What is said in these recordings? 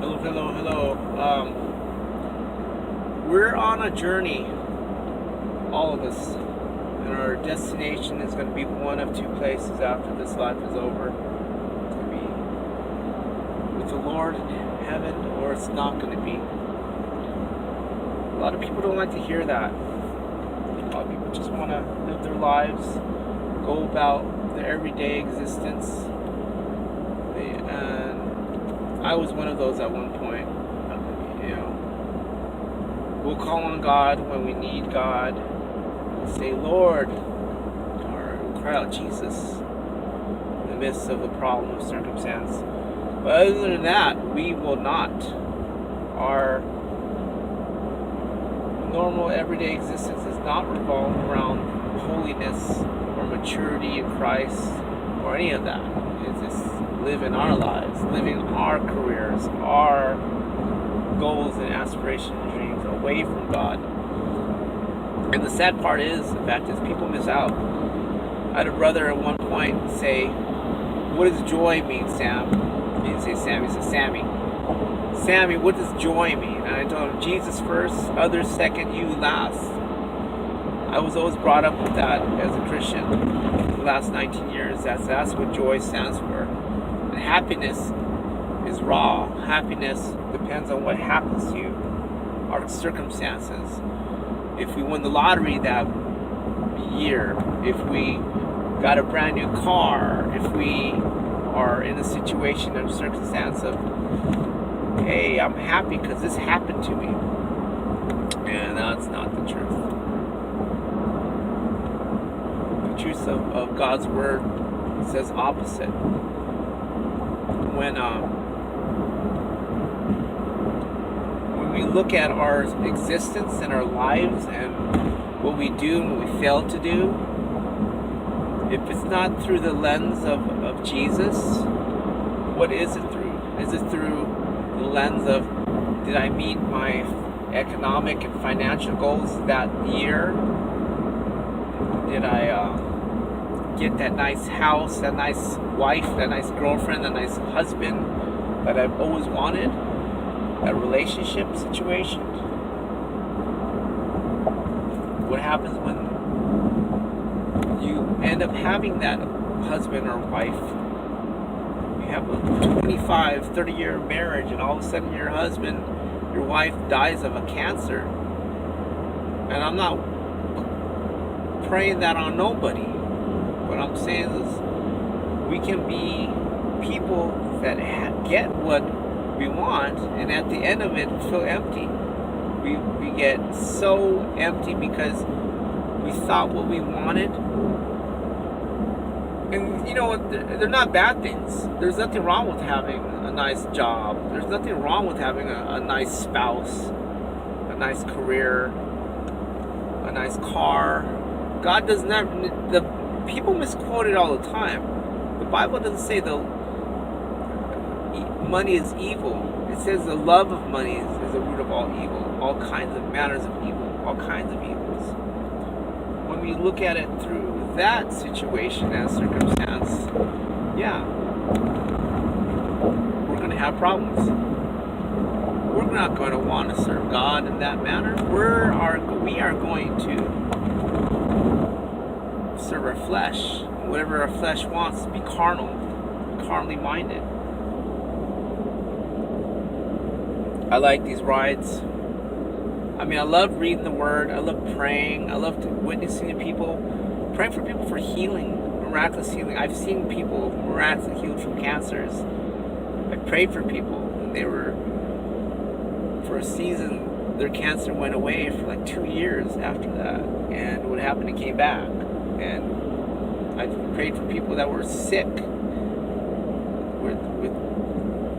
Hello, hello, hello. We're on a journey, all of us, and our destination is going to be one of two places after this life is over. It's going to be with the Lord in heaven, or it's not going to be. A lot of people don't like to hear that. A lot of people just want to live their lives, go about their everyday existence, and I was one of those at one point. We'll call on God when we need God. We'll say, Lord, or we'll cry out Jesus in the midst of the problem of circumstance. But other than that, we will not. Our normal everyday existence is not revolved around holiness or maturity in Christ or any of that. It's just living our lives, living our careers, our goals and aspirations and dreams away from God. And the sad part is, the fact is, people miss out. I had a brother at one point say, "What does joy mean, Sam?" He didn't say Sam, he said Sammy. Sammy, what does joy mean? And I told him, Jesus first, others second, you last. I was always brought up with that as a Christian for the last 19 years. That's what joy stands for. And happiness is raw. Happiness depends on what happens to you, our circumstances. If we won the lottery that year, if we got a brand new car, if we are in a situation or circumstance of, hey, I'm happy because this happened to me. And that's not the truth. The truth of God's word says opposite. When we look at our existence and our lives and what we do and what we fail to do, if it's not through the lens of Jesus, what is it through? Is it through the lens of, did I meet my economic and financial goals that year? Did I get that nice house, that nice wife, that nice girlfriend, that nice husband that I've always wanted? That relationship situation? What happens when you end up having that husband or wife? You have a 25, 30-year marriage, and all of a sudden your husband, your wife dies of a cancer. And I'm not praying that on nobody. What I'm saying is, we can be people that get what we want, and at the end of it feel empty. We get so empty because we thought what we wanted. And you know what, they're not bad things. There's nothing wrong with having a nice job. There's nothing wrong with having a nice spouse, a nice career, a nice car. God does not, the people misquote it all the time. The Bible doesn't say money is evil. It says the love of money is the root of all evil, all kinds of manners of evil, all kinds of evils. When we look at it through that situation and circumstance, yeah, we're going to have problems. We're not going to want to serve God in that manner. We are going to serve our flesh. Whatever our flesh wants, be carnally minded. I like these rides. I mean, I love reading the Word. I love praying. I love witnessing to people. Praying for people for healing, miraculous healing. I've seen people miraculously healed from cancers. I prayed for people, and they were, for a season, their cancer went away for like 2 years after that. And what happened, it came back. And I prayed for people that were sick with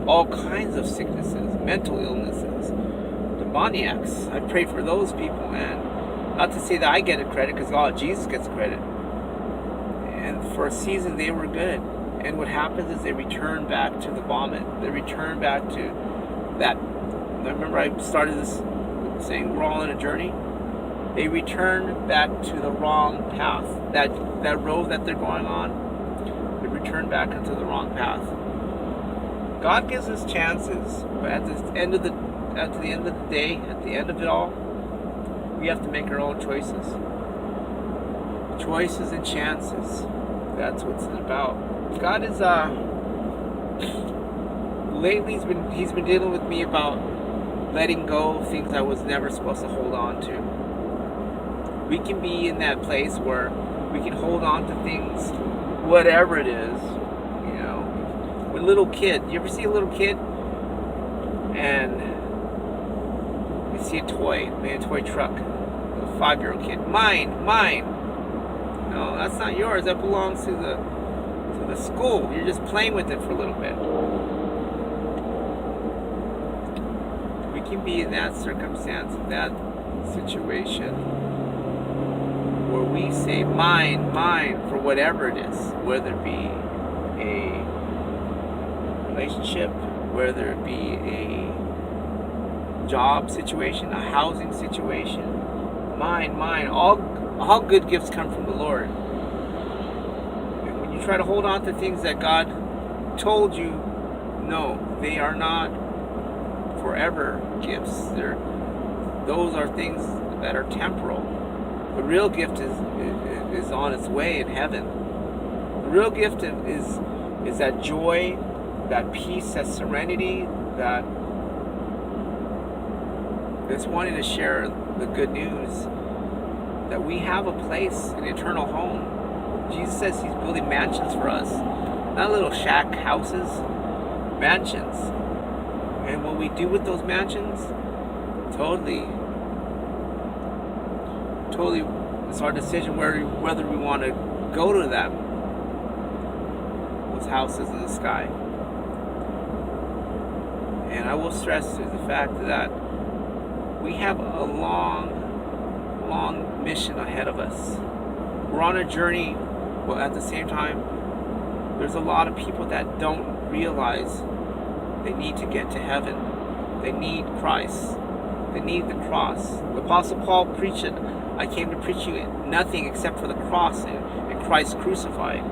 all kinds of sicknesses, mental illnesses, demoniacs. I prayed for those people, and not to say that I get a credit, because Jesus gets credit. And for a season they were good. And what happens is they return back to the vomit. They return back to that. I remember I started this saying, we're all on a journey. They return back to the wrong path. That road that they're going on, they return back into the wrong path. God gives us chances, but at the end of the day, at the end of it all, we have to make our own choices. Choices and chances. That's what it's about. God is lately he's been dealing with me about letting go of things I was never supposed to hold on to. We can be in that place where we can hold on to things, whatever it is. You know, with a little kid. You ever see a little kid and you see a toy, maybe a toy truck, a 5-year-old kid, mine. No, that's not yours. That belongs to the school. You're just playing with it for a little bit. We can be in that circumstance, in that situation, where we say mine, for whatever it is, whether it be a relationship, whether it be a job situation, a housing situation, mine. All good gifts come from the Lord. And when you try to hold on to things that God told you, no, they are not forever gifts. Those are things that are temporal. The real gift is on its way in heaven. The real gift is that joy, that peace, that serenity, that just wanting to share the good news that we have a place, an eternal home. Jesus says he's building mansions for us, not little shack houses, mansions. And what we do with those mansions, totally, it's our decision whether we want to go to them, those houses in the sky. And I will stress to the fact that we have a long mission ahead of us. We're on a journey, but at the same time, there's a lot of people that don't realize they need to get to heaven. They need Christ. They need the cross. The Apostle Paul preached it. I came to preach you nothing except for the cross and Christ crucified.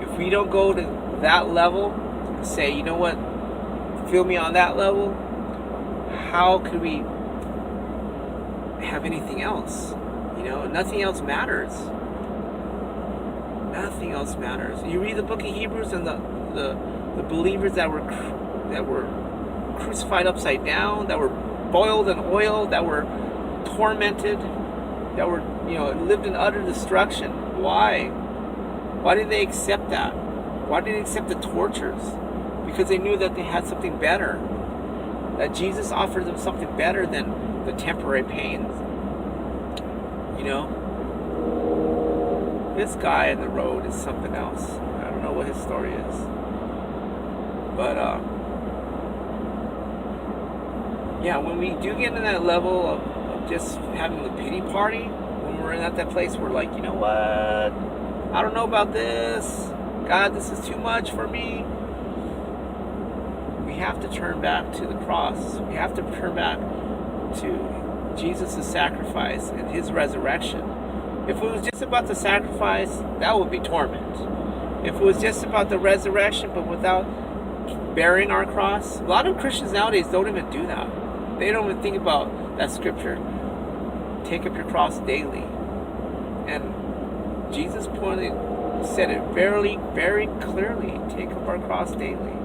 If we don't go to that level, say, you know what, feel me on that level, how could we have anything else? You know, nothing else matters. Nothing else matters. You read the book of Hebrews and the believers that were crucified upside down, that were boiled in oil, that were tormented, that were, lived in utter destruction. Why? Why did they accept that? Why did they accept the tortures? Because they knew that they had something better. That Jesus offered them something better than the temporary pains. This guy in the road is something else. I don't know what his story is. But, when we do get into that level of just having the pity party, when we're at that place where, like, you know what? I don't know about this. God, this is too much for me. We have to turn back to the cross. We have to turn back to Jesus' sacrifice and his resurrection. If it was just about the sacrifice, that would be torment. If it was just about the resurrection, but without bearing our cross, a lot of Christians nowadays don't even do that. They don't even think about that scripture. Take up your cross daily. And Jesus said it very, very clearly. Take up our cross daily.